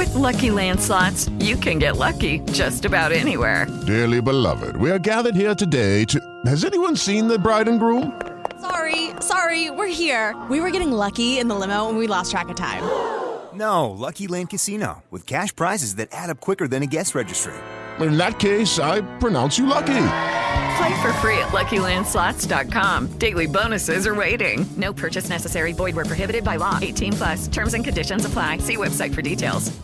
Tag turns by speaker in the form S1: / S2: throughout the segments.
S1: With Lucky Land Slots, you can get lucky just about anywhere.
S2: Dearly beloved, we are gathered here today to... Has anyone seen the bride and groom?
S3: Sorry, we're here. We were getting lucky in the limo and we lost track of time.
S4: No, Lucky Land Casino, with cash prizes that add up quicker than a guest registry.
S2: In that case, I pronounce you lucky.
S1: Play for free at LuckyLandSlots.com. Daily bonuses are waiting. No purchase necessary. Void where prohibited by law. 18+. Terms and conditions apply. See website for details.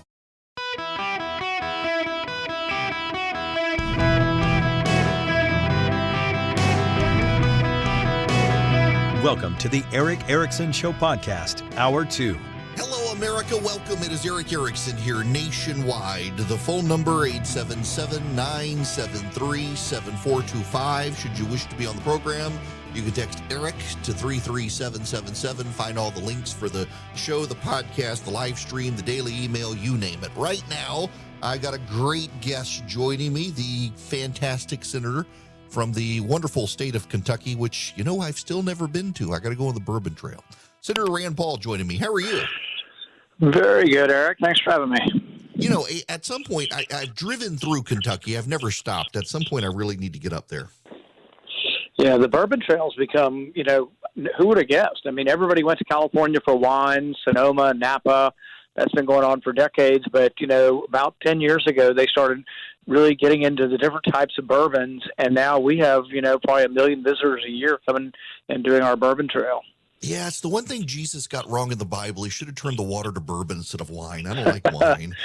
S5: Welcome to the Eric Erickson Show Podcast, Hour 2.
S6: Hello, America. Welcome. It is Eric Erickson here nationwide. The phone number, 877-973-7425. Should you wish to be on the program, you can text Eric to 33777. Find all the links for the show, the podcast, the live stream, the daily email, you name it. Right now, I got a great guest joining me, the fantastic senator from the wonderful state of Kentucky, which, you know, I've still never been to. I got to go on the Bourbon Trail. Senator Rand Paul joining me. How are you?
S7: Very good, Eric. Thanks for having me.
S6: You know, at some point, I've driven through Kentucky. I've never stopped. At some point, I really need to get up there.
S7: Yeah, the Bourbon Trail's become, you know, who would have guessed? I mean, everybody went to California for wine, Sonoma, Napa. That's been going on for decades. But, you know, about 10 years ago, they started really getting into the different types of bourbons. And now we have, you know, probably 1 million visitors a year coming and doing our Bourbon Trail.
S6: Yeah, it's the one thing Jesus got wrong in the Bible. He should have turned the water to bourbon instead of wine. I don't like wine.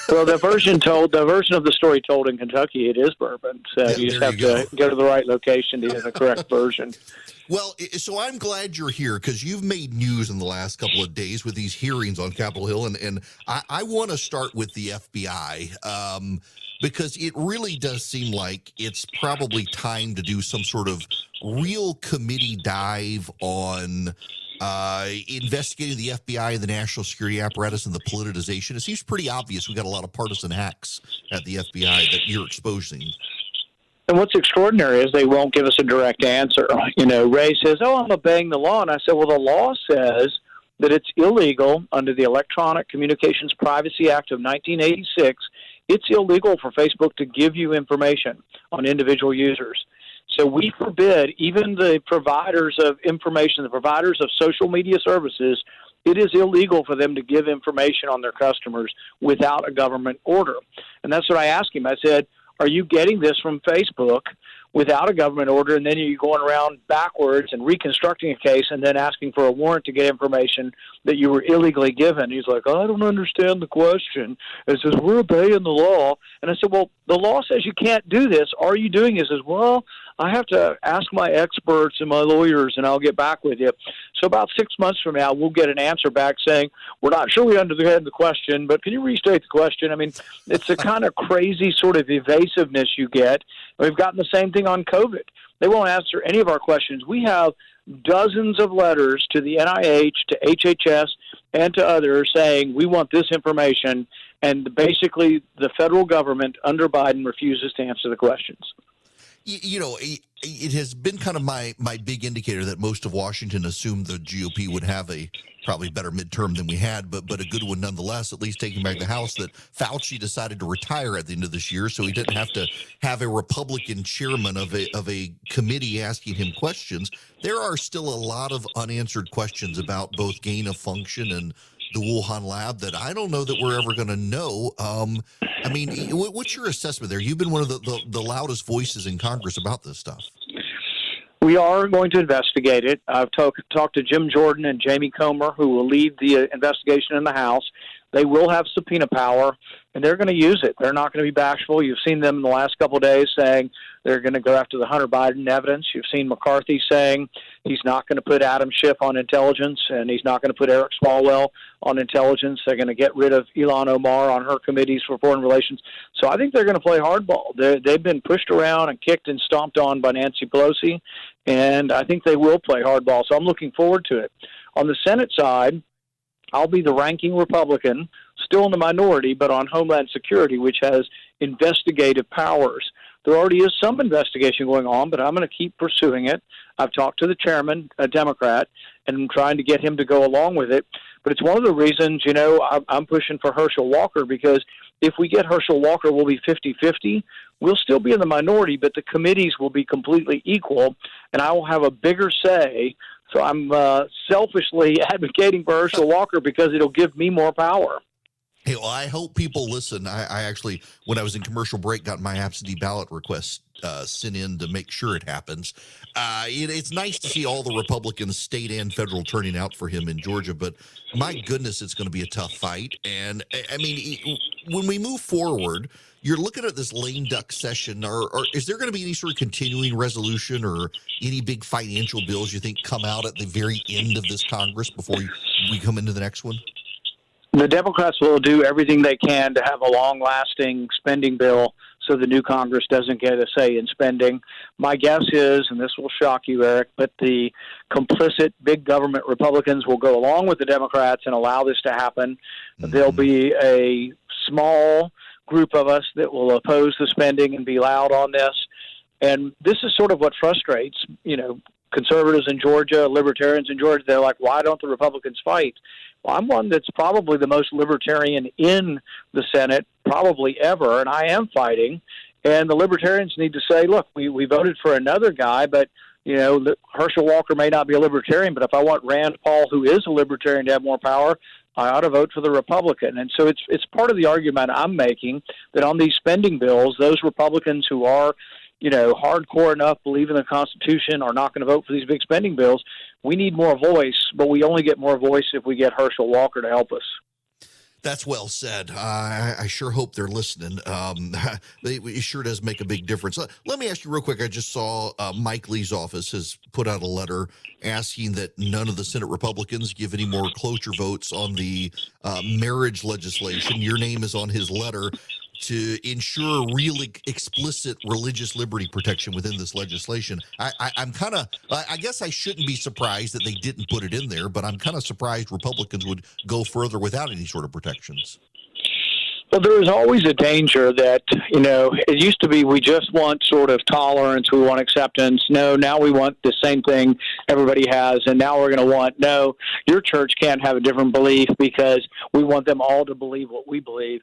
S7: Well, the version of the story told in Kentucky, it is bourbon. So you just have to go to the right location to get the correct version.
S6: Well, so I'm glad you're here because you've made news in the last couple of days with these hearings on Capitol Hill. And I want to start with the FBI because it really does seem like it's probably time to do some sort of real committee dive on investigating the FBI and the national security apparatus and the politicization. It seems pretty obvious we got a lot of partisan hacks at the FBI that you're exposing.
S7: And what's extraordinary is they won't give us a direct answer. You know, Ray says, I'm obeying the law. And I said, well, the law says that it's illegal under the Electronic Communications Privacy Act of 1986. It's illegal for Facebook to give you information on individual users. So we forbid even the providers of information, the providers of social media services, it is illegal for them to give information on their customers without a government order. And that's what I asked him. I said, are you getting this from Facebook without a government order, and then you're going around backwards and reconstructing a case and then asking for a warrant to get information that you were illegally given? He's like, I don't understand the question. It says, we're obeying the law. And I said, well, the law says you can't do this. Are you doing it? He says, well, I have to ask my experts and my lawyers, and I'll get back with you. So about 6 months from now, we'll get an answer back saying, we're not sure we understand the question, but can you restate the question? I mean, it's a kind of crazy sort of evasiveness you get. We've gotten the same thing on COVID. They won't answer any of our questions. We have dozens of letters to the NIH, to HHS, and to others saying we want this information, and basically the federal government under Biden refuses to answer the questions.
S6: You know, it has been kind of my big indicator that most of Washington assumed the GOP would have a probably better midterm than we had, but a good one nonetheless, at least taking back the House, that Fauci decided to retire at the end of this year, so he didn't have to have a Republican chairman of a committee asking him questions. There are still a lot of unanswered questions about both gain of function and the Wuhan lab that I don't know that we're ever going to know. I mean, what's your assessment there? You've been one of the loudest voices in Congress about this stuff.
S7: We are going to investigate it. I've talked to Jim Jordan and Jamie Comer, who will lead the investigation in the House. They will have subpoena power, and they're going to use it. They're not going to be bashful. You've seen them in the last couple of days saying they're going to go after the Hunter Biden evidence. You've seen McCarthy saying he's not going to put Adam Schiff on intelligence, and he's not going to put Eric Swalwell on intelligence. They're going to get rid of Ilhan Omar on her committees for foreign relations. So I think they're going to play hardball. They've been pushed around and kicked and stomped on by Nancy Pelosi, and I think they will play hardball. So I'm looking forward to it. On the Senate side, I'll be the ranking Republican, still in the minority, but on Homeland Security, which has investigative powers. There already is some investigation going on, but I'm going to keep pursuing it. I've talked to the chairman, a Democrat, and I'm trying to get him to go along with it. But it's one of the reasons, I'm pushing for Herschel Walker, because if we get Herschel Walker, we'll be 50-50. We'll still be in the minority, but the committees will be completely equal, and I will have a bigger say. So I'm selfishly advocating for Herschel Walker because it'll give me more power.
S6: Hey, well, I hope people listen. I actually, when I was in commercial break, got my absentee ballot request sent in to make sure it happens. It's nice to see all the Republicans, state and federal, turning out for him in Georgia, but my goodness, it's going to be a tough fight. And, I mean, when we move forward, you're looking at this lame duck session, or is there going to be any sort of continuing resolution or any big financial bills you think come out at the very end of this Congress before we come into the next one?
S7: The Democrats will do everything they can to have a long-lasting spending bill so the new Congress doesn't get a say in spending. My guess is, and this will shock you, Eric, but the complicit big government Republicans will go along with the Democrats and allow this to happen. Mm-hmm. There'll be a small group of us that will oppose the spending and be loud on this. And this is sort of what frustrates, conservatives in Georgia, libertarians in Georgia. They're like, why don't the Republicans fight? Well, I'm one that's probably the most libertarian in the Senate, probably ever, and I am fighting. And the libertarians need to say, look, we voted for another guy, but, Herschel Walker may not be a libertarian, but if I want Rand Paul, who is a libertarian, to have more power, I ought to vote for the Republican. And so it's part of the argument I'm making that on these spending bills, those Republicans who are hardcore enough, believe in the Constitution, are not going to vote for these big spending bills. We need more voice, but we only get more voice if we get Herschel Walker to help us.
S6: That's well said. I sure hope they're listening. It sure does make a big difference. Let me ask you real quick. I just saw Mike Lee's office has put out a letter asking that none of the Senate Republicans give any more cloture votes on the marriage legislation. Your name is on his letter to ensure really explicit religious liberty protection within this legislation. I guess I shouldn't be surprised that they didn't put it in there, but I'm kind of surprised Republicans would go further without any sort of protections.
S7: Well, there is always a danger that, it used to be we just want sort of tolerance, we want acceptance. No, now we want the same thing everybody has, and now we're going to want, no, your church can't have a different belief because we want them all to believe what we believe.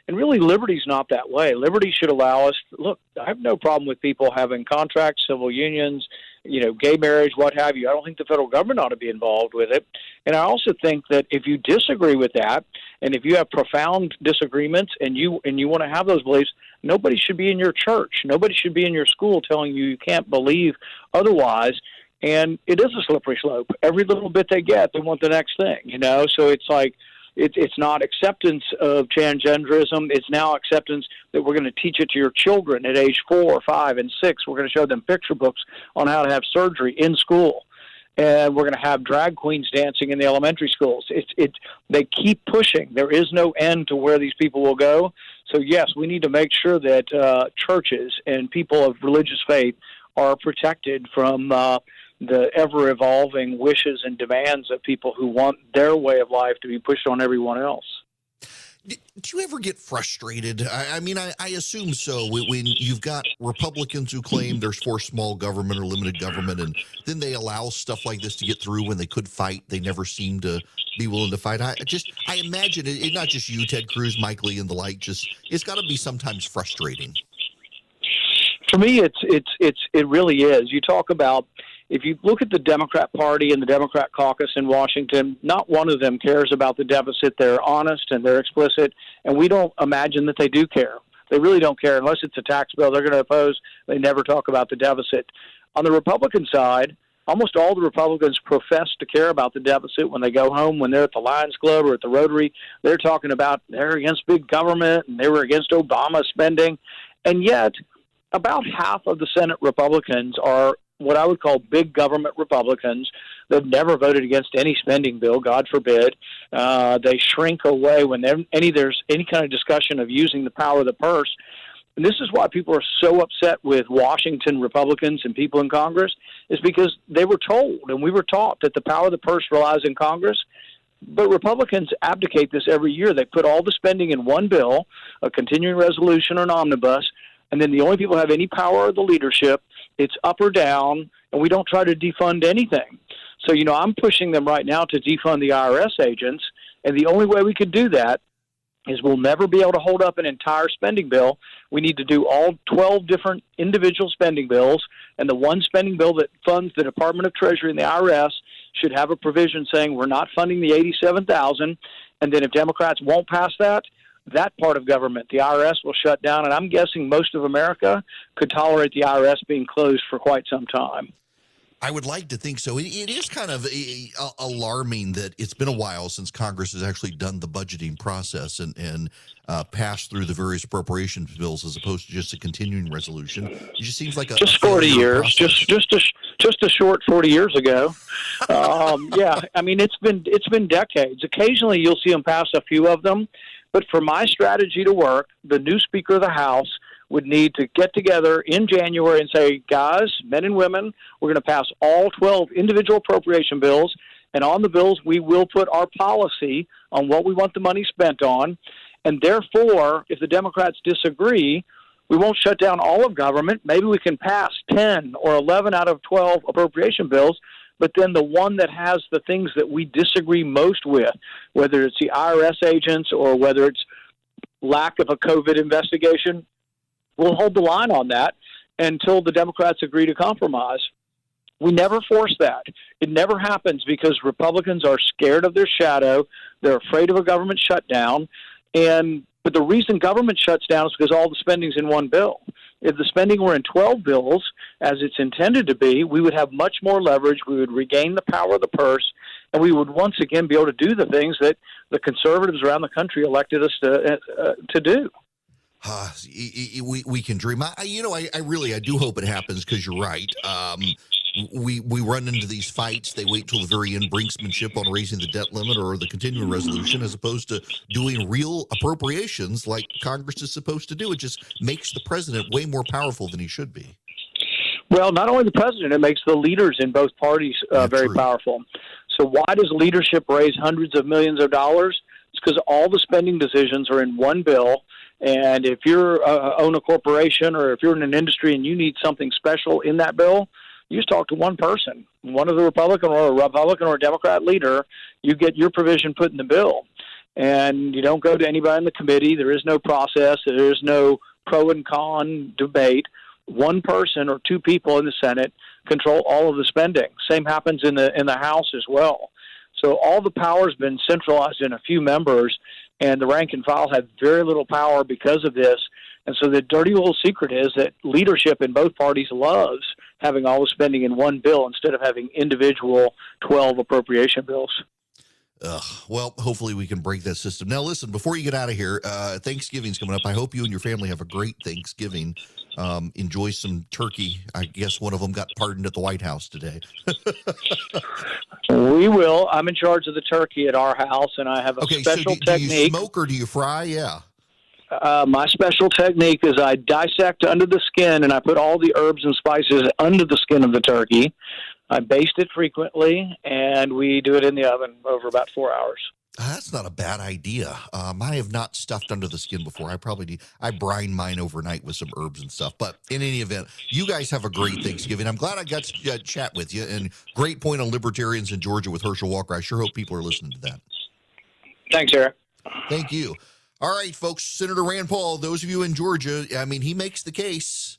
S7: And really, liberty's not that way. Liberty should allow us, look, I have no problem with people having contracts, civil unions, gay marriage, what have you. I don't think the federal government ought to be involved with it. And I also think that if you disagree with that, and if you have profound disagreements and you want to have those beliefs, nobody should be in your church. Nobody should be in your school telling you can't believe otherwise. And it is a slippery slope. Every little bit they get, they want the next thing, So it's like, it's not acceptance of transgenderism. It's now acceptance that we're going to teach it to your children at age 4, 5, and 6. We're going to show them picture books on how to have surgery in school. And we're going to have drag queens dancing in the elementary schools. They keep pushing. There is no end to where these people will go. So, yes, we need to make sure that churches and people of religious faith are protected from the ever-evolving wishes and demands of people who want their way of life to be pushed on everyone else.
S6: Do you ever get frustrated? I mean, I assume so. When you've got Republicans who claim there's forced small government or limited government, and then they allow stuff like this to get through when they could fight, they never seem to be willing to fight. I imagine it, not just you, Ted Cruz, Mike Lee, and the like. It's got to be sometimes frustrating.
S7: For me, it really is. You talk about. If you look at the Democrat Party and the Democrat caucus in Washington, not one of them cares about the deficit. They're honest and they're explicit, and we don't imagine that they do care. They really don't care. Unless it's a tax bill they're going to oppose, they never talk about the deficit. On the Republican side, almost all the Republicans profess to care about the deficit when they go home, when they're at the Lions Club or at the Rotary. They're talking about they're against big government and they were against Obama spending. And yet, about half of the Senate Republicans are what I would call big government Republicans. They've never voted against any spending bill, God forbid. They shrink away when there's any kind of discussion of using the power of the purse. And this is why people are so upset with Washington Republicans and people in Congress, is because they were told and we were taught that the power of the purse relies in Congress. But Republicans abdicate this every year. They put all the spending in one bill, a continuing resolution or an omnibus, and then the only people who have any power are the leadership. It's up or down, and we don't try to defund anything. So, I'm pushing them right now to defund the IRS agents, and the only way we could do that is we'll never be able to hold up an entire spending bill. We need to do all 12 different individual spending bills, and the one spending bill that funds the Department of Treasury and the IRS should have a provision saying we're not funding the $87,000, and then if Democrats won't pass that part of government, the IRS will shut down, and I'm guessing most of America could tolerate the IRS being closed for quite some time.
S6: I would like to think so. It is kind of alarming that it's been a while since Congress has actually done the budgeting process and passed through the various appropriations bills as opposed to just a continuing resolution. It just seems like
S7: just 40 years, just a short 40 years ago. Yeah, I mean it's been decades. Occasionally you'll see them pass a few of them, but for my strategy to work, the new Speaker of the House would need to get together in January and say, guys, men and women, we're going to pass all 12 individual appropriation bills, and on the bills we will put our policy on what we want the money spent on, and therefore, if the Democrats disagree, we won't shut down all of government. Maybe we can pass 10 or 11 out of 12 appropriation bills, but then the one that has the things that we disagree most with, whether it's the IRS agents or whether it's lack of a COVID investigation, we'll hold the line on that until the Democrats agree to compromise. We never force that. It never happens because Republicans are scared of their shadow. They're afraid of a government shutdown. But the reason government shuts down is because all the spending's in one bill. If the spending were in 12 bills, as it's intended to be, we would have much more leverage. We would regain the power of the purse, and we would once again be able to do the things that the conservatives around the country elected us to do.
S6: We can dream. I do hope it happens because you're right. We run into these fights. They wait till the very end, brinksmanship on raising the debt limit or the continuing resolution, as opposed to doing real appropriations like Congress is supposed to do. It just makes the president way more powerful than he should be.
S7: Well, not only the president, it makes the leaders in both parties very powerful. So why does leadership raise hundreds of millions of dollars? It's because all the spending decisions are in one bill. And if you own a corporation or if you're in an industry and you need something special in that bill, you just talk to one person, one of the Republican or a Democrat leader. You get your provision put in the bill. And you don't go to anybody in the committee. There is no process. There is no pro and con debate. One person or two people in the Senate control all of the spending. Same happens in the House as well. So all the power has been centralized in a few members, and the rank and file have very little power because of this. And so the dirty little secret is that leadership in both parties loves having all the spending in one bill instead of having individual 12 appropriation bills.
S6: Well, hopefully we can break that system. Now, listen, before you get out of here, Thanksgiving's coming up. I hope you and your family have a great Thanksgiving. Enjoy some turkey. I guess one of them got pardoned at the White House today.
S7: We will. I'm in charge of the turkey at our house, and I have a special technique.
S6: Do you smoke or do you fry? Yeah.
S7: My special technique is I dissect under the skin, and I put all the herbs and spices under the skin of the turkey. I baste it frequently, and we do it in the oven over about 4 hours.
S6: That's not a bad idea. I have not stuffed under the skin before. I brine mine overnight with some herbs and stuff. But in any event, you guys have a great Thanksgiving. I'm glad I got to chat with you. And great point on libertarians in Georgia with Herschel Walker. I sure hope people are listening to that.
S7: Thanks, Eric.
S6: Thank you. All right, folks. Senator Rand Paul, those of you in Georgia, I mean, he makes the case.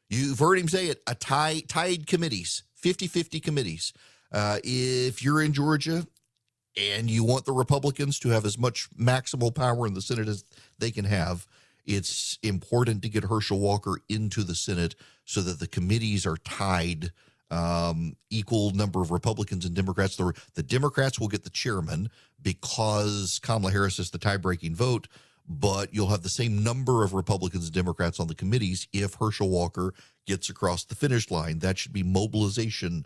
S6: You've heard him say it, tied committees, 50-50 committees. If you're in Georgia and you want the Republicans to have as much maximal power in the Senate as they can have, it's important to get Herschel Walker into the Senate so that the committees are tied, equal number of Republicans and Democrats. The Democrats will get the chairman because Kamala Harris is the tie-breaking vote, but you'll have the same number of Republicans and Democrats on the committees if Herschel Walker gets across the finish line. That should be mobilization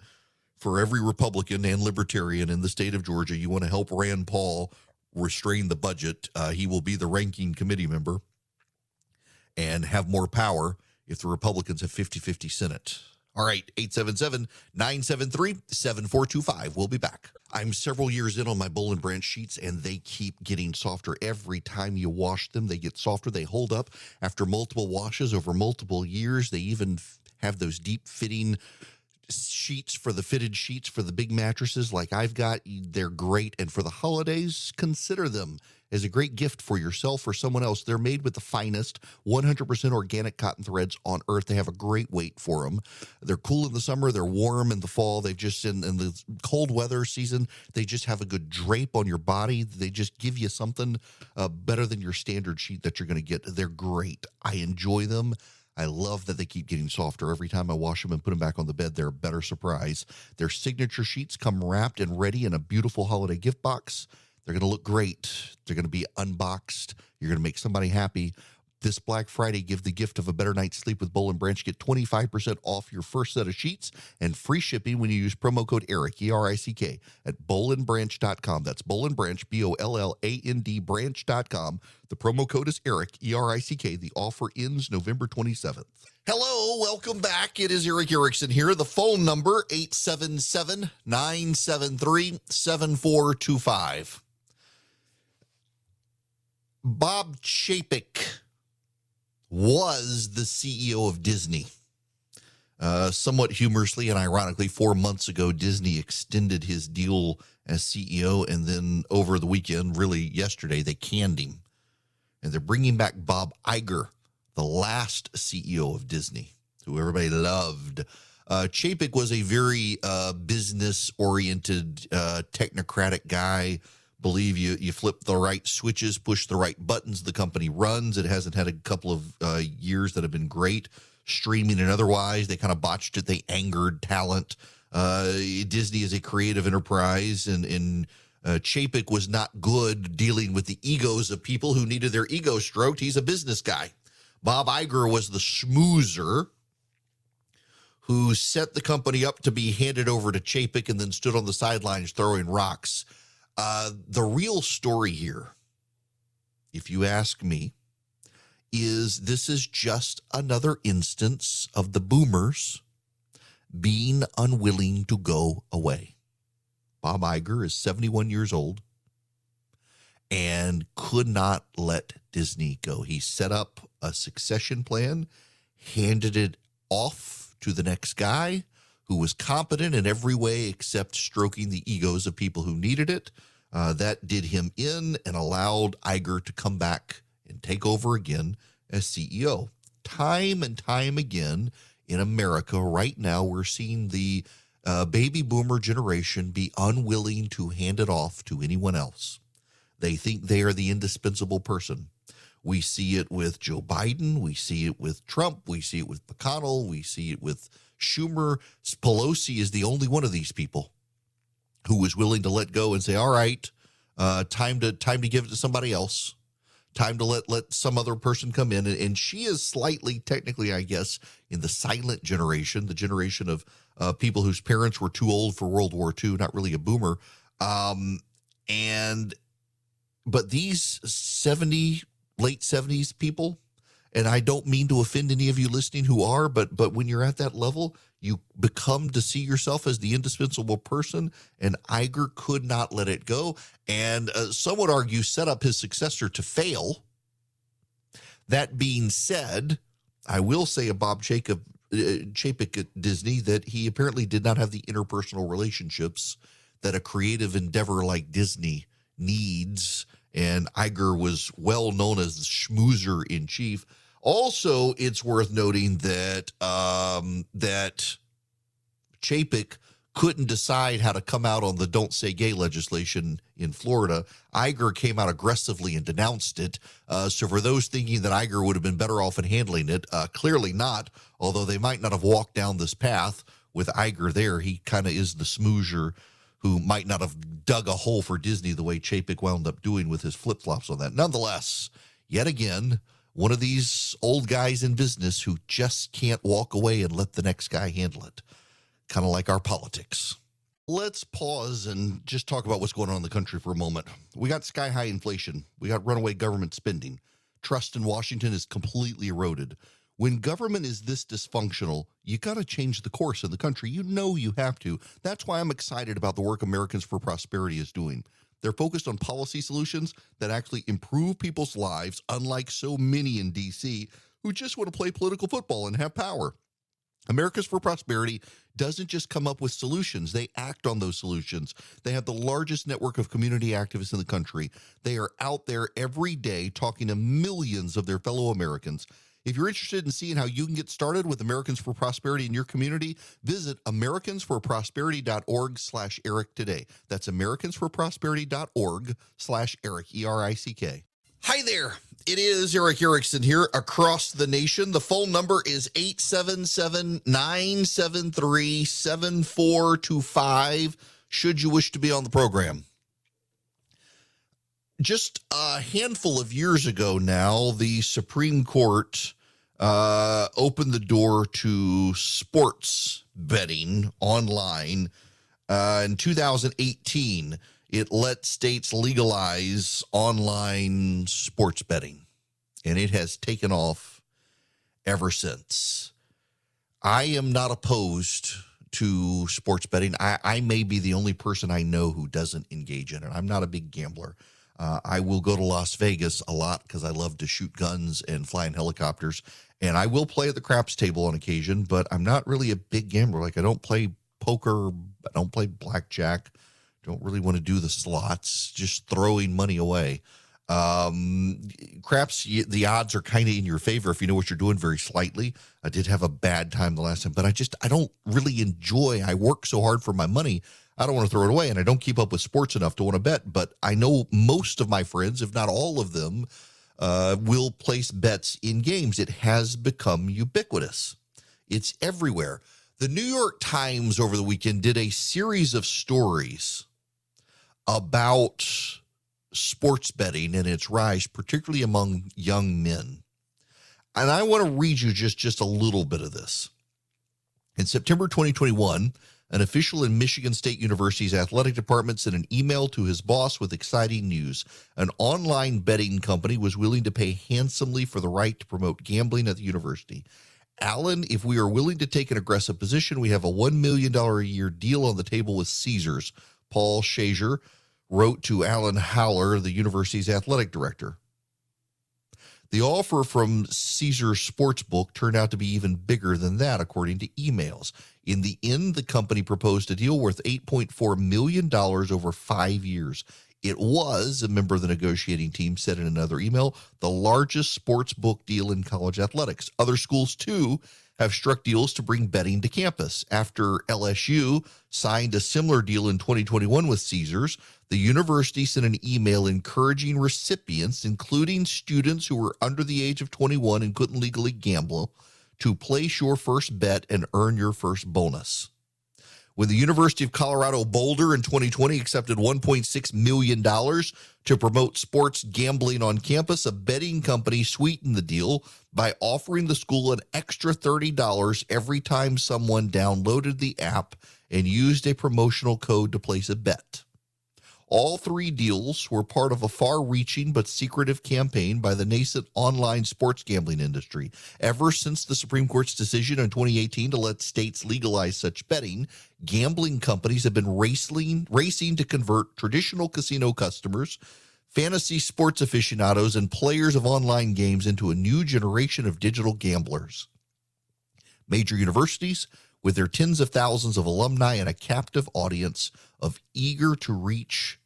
S6: for every Republican and Libertarian in the state of Georgia. You want to help Rand Paul restrain the budget. He will be the ranking committee member and have more power if the Republicans have 50-50 Senate. All right, 877-973-7425. We'll be back. I'm several years in on my Boll & Branch sheets, and they keep getting softer. Every time you wash them, they get softer. They hold up after multiple washes over multiple years. They even have those deep-fitting sheets for the fitted sheets for the big mattresses like I've got, they're great. And for the holidays, consider them as a great gift for yourself or someone else. They're made with the finest 100% organic cotton threads on earth. They have a great weight for them. They're cool in the summer. They're warm in the fall. They've just, in the cold weather season, they just have a good drape on your body. They just give you something better than your standard sheet that you're going to get. They're great. I enjoy them. I love that they keep getting softer. Every time I wash them and put them back on the bed, they're a better surprise. Their signature sheets come wrapped and ready in a beautiful holiday gift box. They're going to look great. They're going to be unboxed. You're going to make somebody happy. This Black Friday, give the gift of a better night's sleep with Boll and Branch. Get 25% off your first set of sheets and free shipping when you use promo code ERICK, E-R-I-C-K, at bollandbranch.com. That's Boll and Branch, B-O-L-L-A-N-D, branch.com. The promo code is ERICK, E-R-I-C-K. The offer ends November 27th. Hello, welcome back. It is Eric Erickson here. The phone number, 877-973-7425. Bob Chapek was the CEO of Disney. Somewhat humorously and ironically, 4 months ago, Disney extended his deal as CEO, and then over the weekend, really yesterday, they canned him. And they're bringing back Bob Iger, the last CEO of Disney, who everybody loved. Chapek was a very business-oriented, technocratic guy. Believe you flip the right switches, push the right buttons, the company runs. It hasn't had a couple of years that have been great, streaming and otherwise. They kind of botched it. They angered talent. Disney is a creative enterprise, and Chapek was not good dealing with the egos of people who needed their ego stroked. He's a business guy. Bob Iger was the schmoozer who set the company up to be handed over to Chapek and then stood on the sidelines throwing rocks. The real story here, if you ask me, is this is just another instance of the boomers being unwilling to go away. Bob Iger is 71 years old and could not let Disney go. He set up a succession plan, handed it off to the next guy who was competent in every way except stroking the egos of people who needed it. That did him in and allowed Iger to come back and take over again as CEO. Time and time again in America right now, we're seeing the baby boomer generation be unwilling to hand it off to anyone else. They think they are the indispensable person. We see it with Joe Biden. We see it with Trump. We see it with McConnell. We see it with Schumer. Pelosi is the only one of these people who was willing to let go and say, all right, time to give it to somebody else. Time to let some other person come in. And she is slightly, technically, I guess, in the silent generation, the generation of people whose parents were too old for World War II, not really a boomer. But these late 70s people, and I don't mean to offend any of you listening who are, but when you're at that level, you become to see yourself as the indispensable person, and Iger could not let it go. And some would argue set up his successor to fail. That being said, I will say of Bob Chapek at Disney that he apparently did not have the interpersonal relationships that a creative endeavor like Disney needs, and Iger was well known as the schmoozer in chief. Also, it's worth noting that that Chapek couldn't decide how to come out on the Don't Say Gay legislation in Florida. Iger came out aggressively and denounced it. So for those thinking that Iger would have been better off in handling it, clearly not, although they might not have walked down this path with Iger there. He kind of is the smoozer who might not have dug a hole for Disney the way Chapek wound up doing with his flip-flops on that. Nonetheless, yet again, one of these old guys in business who just can't walk away and let the next guy handle it. Kind of like our politics. Let's pause and just talk about what's going on in the country for a moment. We got sky-high inflation. We got runaway government spending. Trust in Washington is completely eroded. When government is this dysfunctional, you got to change the course in the country. You know you have to. That's why I'm excited about the work Americans for Prosperity is doing. They're focused on policy solutions that actually improve people's lives, unlike so many in D.C. who just want to play political football and have power. Americans for Prosperity doesn't just come up with solutions. They act on those solutions. They have the largest network of community activists in the country. They are out there every day talking to millions of their fellow Americans. If you're interested in seeing how you can get started with Americans for Prosperity in your community, visit americansforprosperity.org/Eric today. That's americansforprosperity.org/Eric, ERICK. Hi there. It is Eric Erickson here across the nation. The phone number is 877-973-7425 should you wish to be on the program. Just a handful of years ago now, the Supreme Court opened the door to sports betting online. In 2018, it let states legalize online sports betting, and it has taken off ever since. I am not opposed to sports betting. I may be the only person I know who doesn't engage in it. I'm not a big gambler. I will go to Las Vegas a lot because I love to shoot guns and fly in helicopters, and I will play at the craps table on occasion, but I'm not really a big gambler. Like, I don't play poker, I don't play blackjack, don't really want to do the slots, just throwing money away. Craps, the odds are kind of in your favor if you know what you're doing very slightly. I did have a bad time the last time, but I don't really enjoy, I work so hard for my money, I don't want to throw it away, and I don't keep up with sports enough to want to bet, but I know most of my friends, if not all of them, will place bets in games. It has become ubiquitous. It's everywhere. The New York Times over the weekend did a series of stories about sports betting and its rise, particularly among young men. And I want to read you just a little bit of this. In September 2021, an official in Michigan State University's athletic department sent an email to his boss with exciting news. An online betting company was willing to pay handsomely for the right to promote gambling at the university. Alan, if we are willing to take an aggressive position, we have a $1 million a year deal on the table with Caesars. Paul Shazier wrote to Alan Howler, the university's athletic director. The offer from Caesars Sportsbook turned out to be even bigger than that, according to emails. In the end, the company proposed a deal worth $8.4 million over 5 years. It was, a member of the negotiating team said in another email, the largest sports book deal in college athletics. Other schools, too, have struck deals to bring betting to campus. After LSU signed a similar deal in 2021 with Caesars, the university sent an email encouraging recipients, including students who were under the age of 21 and couldn't legally gamble, to place your first bet and earn your first bonus. When the University of Colorado Boulder in 2020 accepted $1.6 million to promote sports gambling on campus, a betting company sweetened the deal by offering the school an extra $30 every time someone downloaded the app and used a promotional code to place a bet. All three deals were part of a far-reaching but secretive campaign by the nascent online sports gambling industry. Ever since the Supreme Court's decision in 2018 to let states legalize such betting, gambling companies have been racing to convert traditional casino customers, fantasy sports aficionados, and players of online games into a new generation of digital gamblers. Major universities, with their tens of thousands of alumni and a captive audience of easy-to-reach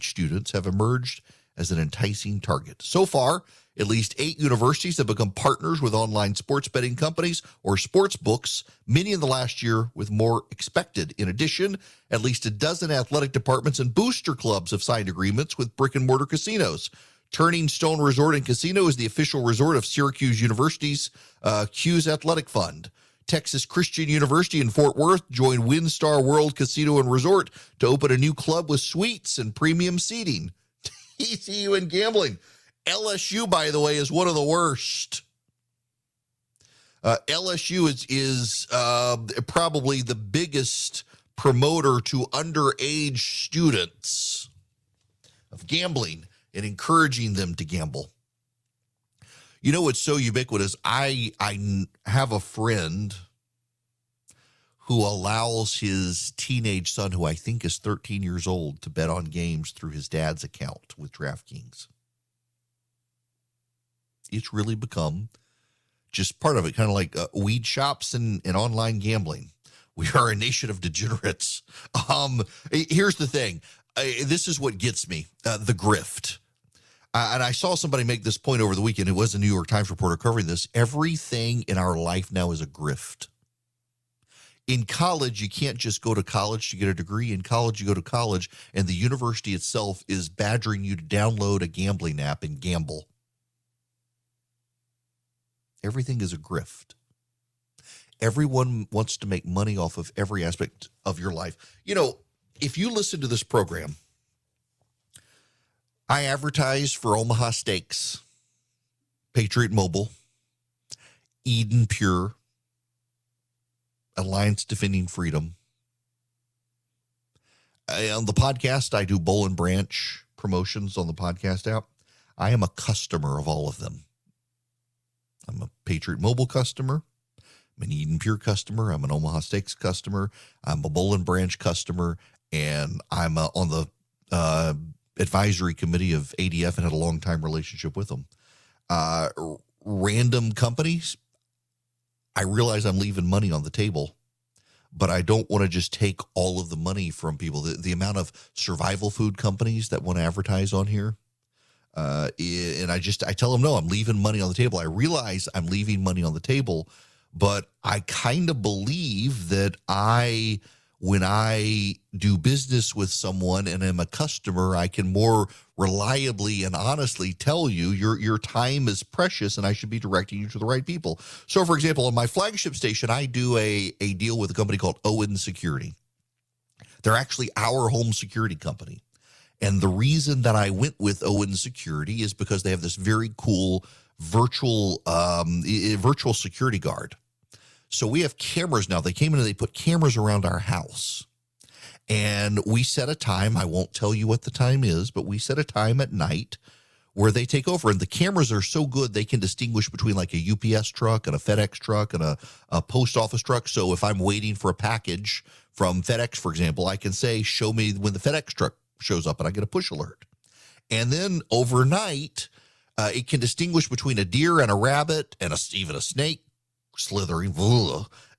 S6: students, have emerged as an enticing target. So far, at least 8 universities have become partners with online sports betting companies or sports books, many in the last year, with more expected. In addition, at least a dozen athletic departments and booster clubs have signed agreements with brick-and-mortar casinos. Turning Stone Resort and Casino is the official resort of Syracuse University's Q's Athletic Fund. Texas Christian University in Fort Worth joined WinStar World Casino and Resort to open a new club with suites and premium seating. TCU and gambling. LSU, by the way, is one of the worst. LSU is probably the biggest promoter to underage students of gambling and encouraging them to gamble. You know what's so ubiquitous? I have a friend who allows his teenage son, who I think is 13 years old, to bet on games through his dad's account with DraftKings. It's really become just part of it, kind of like weed shops and online gambling. We are a nation of degenerates. Here's the thing. This is what gets me, the grift. And I saw somebody make this point over the weekend. It was a New York Times reporter covering this. Everything in our life now is a grift. In college, you can't just go to college to get a degree. In college, you go to college, and the university itself is badgering you to download a gambling app and gamble. Everything is a grift. Everyone wants to make money off of every aspect of your life. You know, if you listen to this program, I advertise for Omaha Steaks, Patriot Mobile, Eden Pure, Alliance Defending Freedom. On the podcast, I do Boll and Branch promotions on the podcast app. I am a customer of all of them. I'm a Patriot Mobile customer. I'm an Eden Pure customer. I'm an Omaha Steaks customer. I'm a Boll and Branch customer. And I'm on the advisory committee of ADF and had a long-time relationship with them. Random companies, I realize I'm leaving money on the table, but I don't want to just take all of the money from people. The amount of survival food companies that want to advertise on here, and I tell them, no, I'm leaving money on the table. I realize I'm leaving money on the table, but I kind of believe that when I do business with someone and am a customer, I can more reliably and honestly tell you your time is precious and I should be directing you to the right people. So, for example, on my flagship station, I do a deal with a company called Owen Security. They're actually our home security company. And the reason that I went with Owen Security is because they have this very cool virtual security guard. So we have cameras now. They came in and they put cameras around our house. And we set a time. I won't tell you what the time is, but we set a time at night where they take over. And the cameras are so good, they can distinguish between like a UPS truck and a FedEx truck and a post office truck. So if I'm waiting for a package from FedEx, for example, I can say, show me when the FedEx truck shows up, and I get a push alert. And then overnight, it can distinguish between a deer and a rabbit and even a snake slithering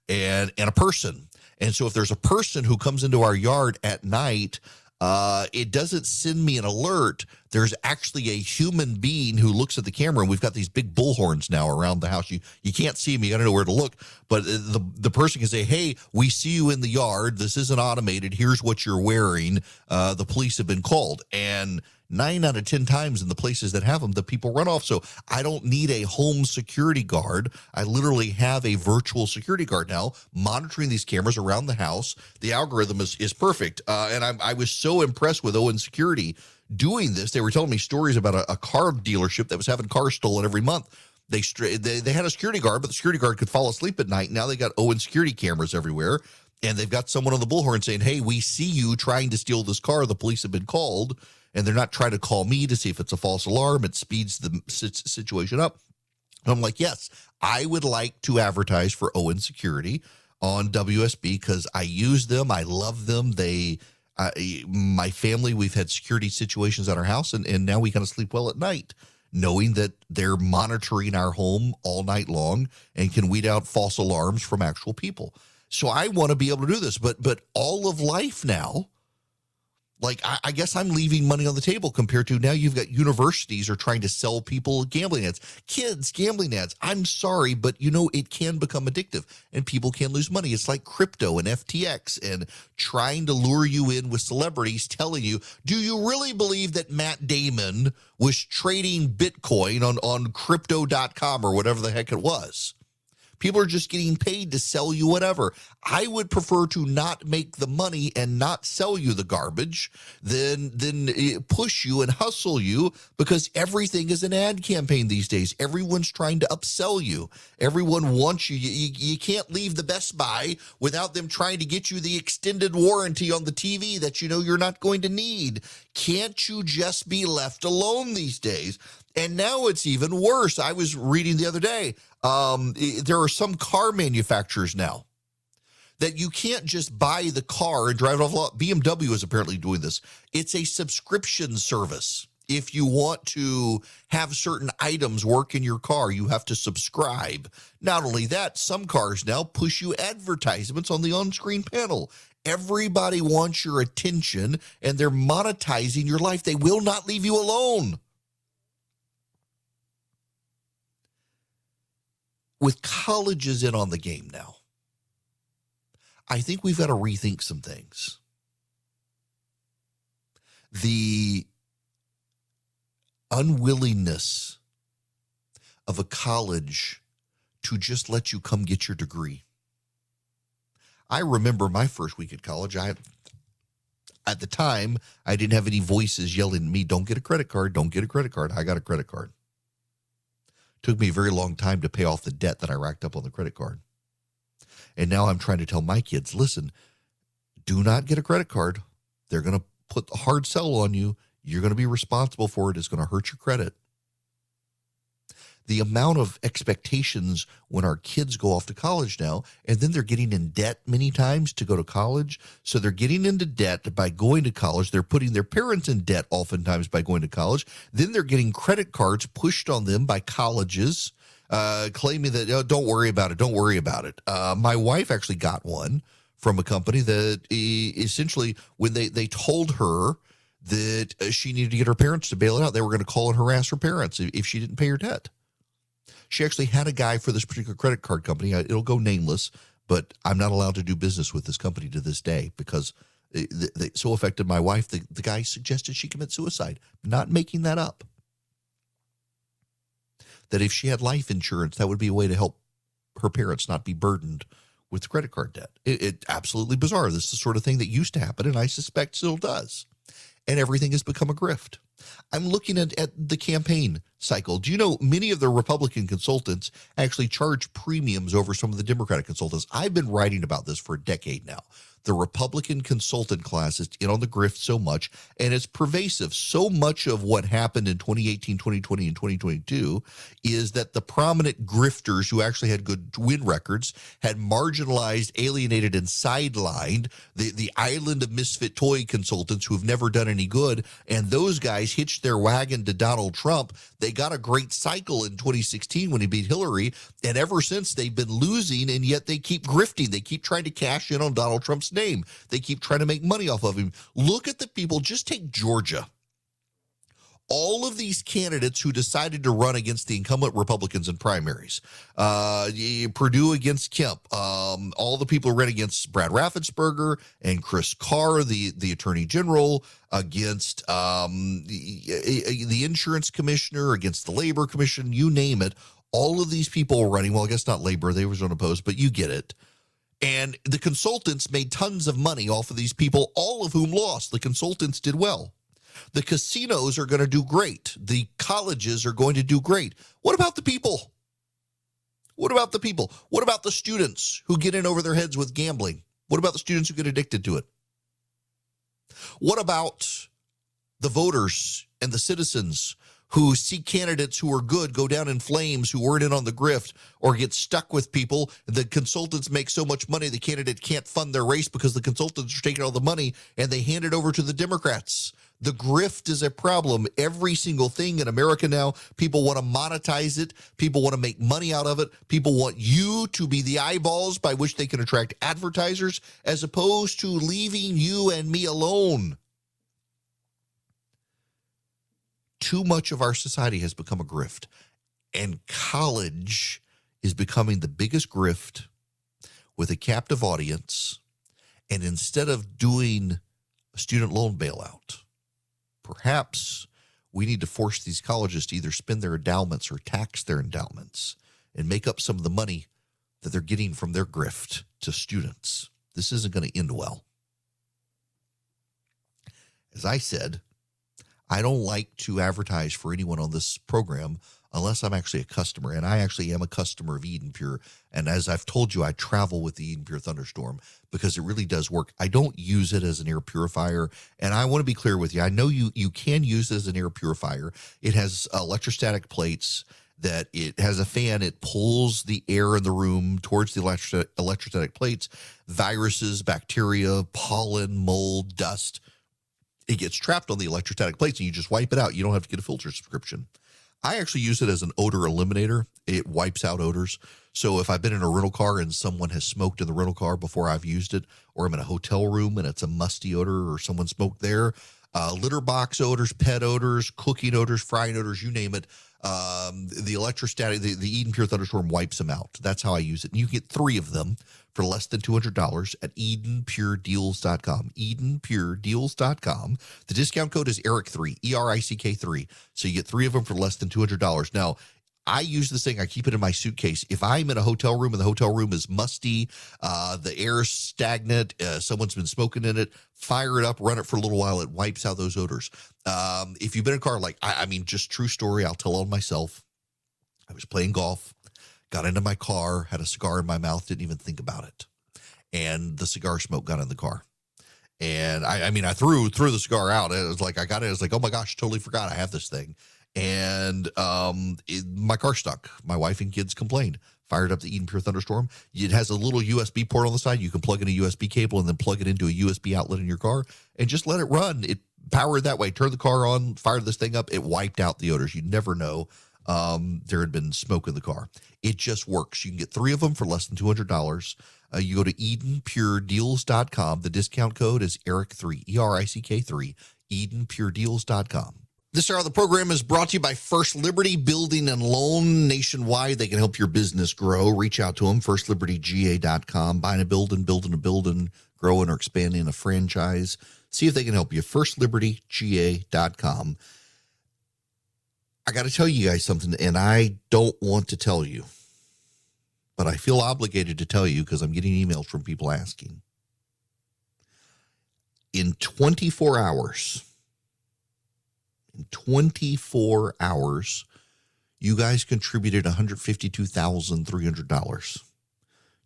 S6: and a person. And so if there's a person who comes into our yard at night, it doesn't send me an alert. There's actually a human being who looks at the camera, and we've got these big bullhorns now around the house. You can't see them. You got to know where to look. But the person can say, hey, we see you in the yard. This isn't automated. Here's what you're wearing. The police have been called. And 9 out of 10 times in the places that have them, the people run off. So I don't need a home security guard. I literally have a virtual security guard now monitoring these cameras around the house. The algorithm is perfect. And I was so impressed with Owen Security doing this. They were telling me stories about a car dealership that was having cars stolen every month. They had a security guard, but the security guard could fall asleep at night. Now they got Owen Security cameras everywhere. And they've got someone on the bullhorn saying, hey, we see you trying to steal this car. The police have been called. And they're not trying to call me to see if it's a false alarm. It speeds the situation up. And I'm like, yes, I would like to advertise for Owen Security on WSB because I use them. I love them. My family, we've had security situations at our house, and now we kind of sleep well at night, knowing that they're monitoring our home all night long and can weed out false alarms from actual people. So I want to be able to do this. But all of life now, like, I guess I'm leaving money on the table compared to now you've got universities are trying to sell people gambling ads, kids gambling ads. I'm sorry, but it can become addictive and people can lose money. It's like crypto and FTX and trying to lure you in with celebrities telling you, do you really believe that Matt Damon was trading Bitcoin on crypto.com or whatever the heck it was? People are just getting paid to sell you whatever. I would prefer to not make the money and not sell you the garbage than push you and hustle you, because everything is an ad campaign these days. Everyone's trying to upsell you. Everyone wants you. You can't leave the Best Buy without them trying to get you the extended warranty on the TV that you're not going to need. Can't you just be left alone these days? And now it's even worse. I was reading the other day, there are some car manufacturers now that you can't just buy the car and drive it off the lot. BMW is apparently doing this. It's a subscription service. If you want to have certain items work in your car, you have to subscribe. Not only that, some cars now push you advertisements on the on-screen panel. Everybody wants your attention, and they're monetizing your life. They will not leave you alone. With colleges in on the game now, I think we've got to rethink some things. The unwillingness of a college to just let you come get your degree. I remember my first week at college. At the time, I didn't have any voices yelling at me, don't get a credit card, don't get a credit card. I got a credit card. Took me a very long time to pay off the debt that I racked up on the credit card. And now I'm trying to tell my kids, listen, do not get a credit card. They're going to put a hard sell on you. You're going to be responsible for it. It's going to hurt your credit. The amount of expectations when our kids go off to college now, and then they're getting in debt many times to go to college. So they're getting into debt by going to college. They're putting their parents in debt oftentimes by going to college. Then they're getting credit cards pushed on them by colleges, claiming that, oh, don't worry about it. Don't worry about it. My wife actually got one from a company that essentially, when they told her that she needed to get her parents to bail it out, they were going to call and harass her parents if she didn't pay her debt. She actually had a guy for this particular credit card company. It'll go nameless, but I'm not allowed to do business with this company to this day because they so affected my wife. The guy suggested she commit suicide. Not making that up. That if she had life insurance, that would be a way to help her parents not be burdened with credit card debt. It absolutely bizarre. This is the sort of thing that used to happen, and I suspect still does. And everything has become a grift. I'm looking at the campaign cycle. Do you know many of the Republican consultants actually charge premiums over some of the Democratic consultants? I've been writing about this for a decade now. The Republican consultant class is in on the grift so much, and it's pervasive. So much of what happened in 2018, 2020, and 2022 is that the prominent grifters who actually had good win records had marginalized, alienated, and sidelined the island of misfit toy consultants who have never done any good, and those guys hitched their wagon to Donald Trump. They got a great cycle in 2016 when he beat Hillary, and ever since they've been losing, and yet they keep grifting. They keep trying to cash in on Donald Trump's name. They keep trying to make money off of him. Look at the people. Just take Georgia. All of these candidates who decided to run against the incumbent Republicans in primaries, Purdue against Kemp, all the people who ran against Brad Raffensperger and Chris Carr, the attorney general, against the insurance commissioner, against the labor commission, you name it. All of these people were running. Well, I guess not labor. They were unopposed, but you get it. And the consultants made tons of money off of these people, all of whom lost. The consultants did well. The casinos are going to do great. The colleges are going to do great. What about the people? What about the people? What about the students who get in over their heads with gambling? What about the students who get addicted to it? What about the voters and the citizens who see candidates who are good go down in flames, who weren't in on the grift, or get stuck with people? The consultants make so much money, the candidate can't fund their race because the consultants are taking all the money and they hand it over to the Democrats. The grift is a problem. Every single thing in America now, people want to monetize it. People want to make money out of it. People want you to be the eyeballs by which they can attract advertisers, as opposed to leaving you and me alone. Too much of our society has become a grift, and college is becoming the biggest grift with a captive audience. And instead of doing a student loan bailout, perhaps we need to force these colleges to either spend their endowments or tax their endowments and make up some of the money that they're getting from their grift to students. This isn't going to end well. As I said, I don't like to advertise for anyone on this program unless I'm actually a customer, and I actually am a customer of Eden Pure. And as I've told you, I travel with the Eden Pure Thunderstorm because it really does work. I don't use it as an air purifier, and I want to be clear with you. I know you can use it as an air purifier. It has electrostatic plates, that it has a fan. It pulls the air in the room towards the electrostatic plates. Viruses, bacteria, pollen, mold, dust, it gets trapped on the electrostatic plates and you just wipe it out. You don't have to get a filter subscription. I actually use it as an odor eliminator. It wipes out odors. So if I've been in a rental car and someone has smoked in the rental car before I've used it, or I'm in a hotel room and it's a musty odor or someone smoked there, litter box odors, pet odors, cooking odors, frying odors, you name it, the electrostatic, the Eden Pure Thunderstorm wipes them out. That's how I use it. And you get 3 of them for less than $200 at EdenPureDeals.com. EdenPureDeals.com. The discount code is ERIC3, ERICK3. So you get 3 of them for less than $200. Now, I use this thing. I keep it in my suitcase. If I'm in a hotel room and the hotel room is musty, the air's stagnant, someone's been smoking in it, fire it up, run it for a little while. It wipes out those odors. If you've been in a car, like, I mean, just true story, I'll tell on myself. I was playing golf, got into my car, had a cigar in my mouth, didn't even think about it. And the cigar smoke got in the car. And I mean, I threw the cigar out. It was like, I got it. I was like, oh my gosh, totally forgot I have this thing. And my car stuck. My wife and kids complained. Fired up the Eden Pure Thunderstorm. It has a little USB port on the side. You can plug in a USB cable and then plug it into a USB outlet in your car and just let it run. It powered that way. Turn the car on, fired this thing up. It wiped out the odors. You'd never know there had been smoke in the car. It just works. You can get 3 of them for less than $200. You go to EdenPureDeals.com. The discount code is ERIC3, ERICK3, EdenPureDeals.com. This hour of the program is brought to you by First Liberty Building and Loan nationwide. They can help your business grow. Reach out to them, FirstLibertyGA.com. Buying a building, growing or expanding a franchise. See if they can help you. FirstLibertyGA.com. I got to tell you guys something, and I don't want to tell you, but I feel obligated to tell you because I'm getting emails from people asking. In 24 hours, you guys contributed $152,300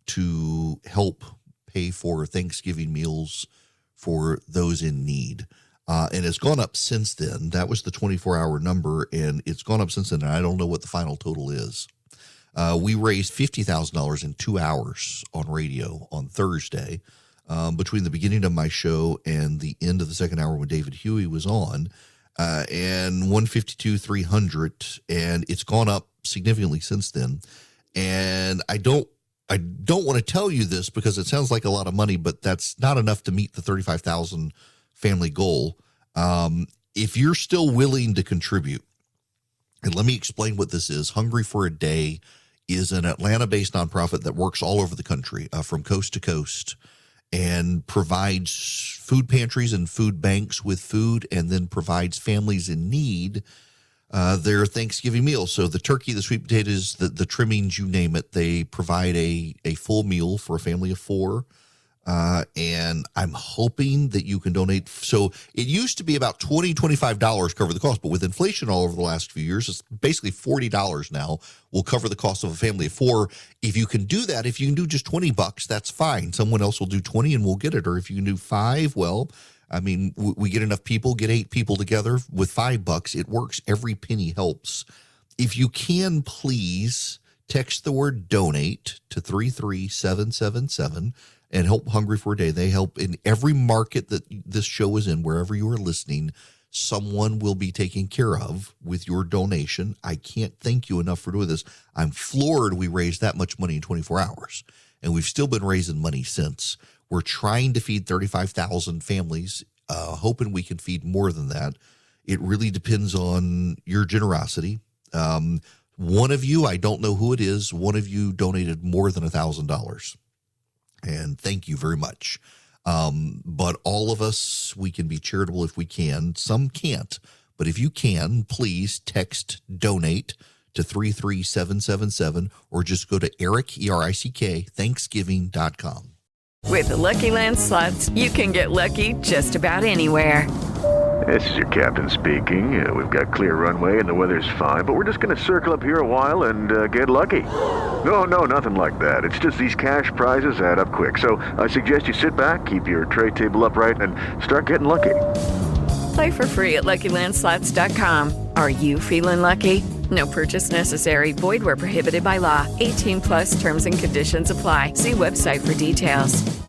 S6: to help pay for Thanksgiving meals for those in need. And it's gone up since then. That was the 24-hour number, and it's gone up since then, and I don't know what the final total is. We raised $50,000 in 2 hours on radio on Thursday. Between the beginning of my show and the end of the second hour when David Huey was on, and $152,300, and it's gone up significantly since then. And I don't want to tell you this because it sounds like a lot of money, but that's not enough to meet the 35,000 family goal. If you're still willing to contribute, and let me explain what this is. Hungry for a Day is an Atlanta-based nonprofit that works all over the country, from coast to coast, and provides food pantries and food banks with food, and then provides families in need their Thanksgiving meals. So the turkey, the sweet potatoes, the trimmings, you name it, they provide a full meal for a family of 4. And I'm hoping that you can donate. So it used to be about $20, $25 cover the cost, but with inflation all over the last few years, it's basically $40 now will cover the cost of a family of 4. If you can do that, if you can do just $20, that's fine. Someone else will do 20 and we'll get it. Or if you can do 5, well, I mean, we get enough people, get 8 people together with $5. It works. Every penny helps. If you can, please text the word donate to 33777 and help Hungry for a Day. They help in every market that this show is in, wherever you are listening. Someone will be taken care of with your donation. I can't thank you enough for doing this. I'm floored we raised that much money in 24 hours, and we've still been raising money since. We're trying to feed 35,000 families, hoping we can feed more than that. It really depends on your generosity. One of you, I don't know who it is, one of you donated more than $1,000. And thank you very much. But all of us, we can be charitable if we can. Some can't. But if you can, please text donate to 33777 or just go to ERICK, ERICK, Thanksgiving.com.
S1: With the Lucky Land Slots, you can get lucky just about anywhere.
S8: This is your captain speaking. We've got clear runway and the weather's fine, but we're just going to circle up here a while and get lucky. No, nothing like that. It's just these cash prizes add up quick. So I suggest you sit back, keep your tray table upright, and start getting lucky.
S1: Play for free at LuckyLandSlots.com. Are you feeling lucky? No purchase necessary. Void where prohibited by law. 18+ terms and conditions apply. See website for details.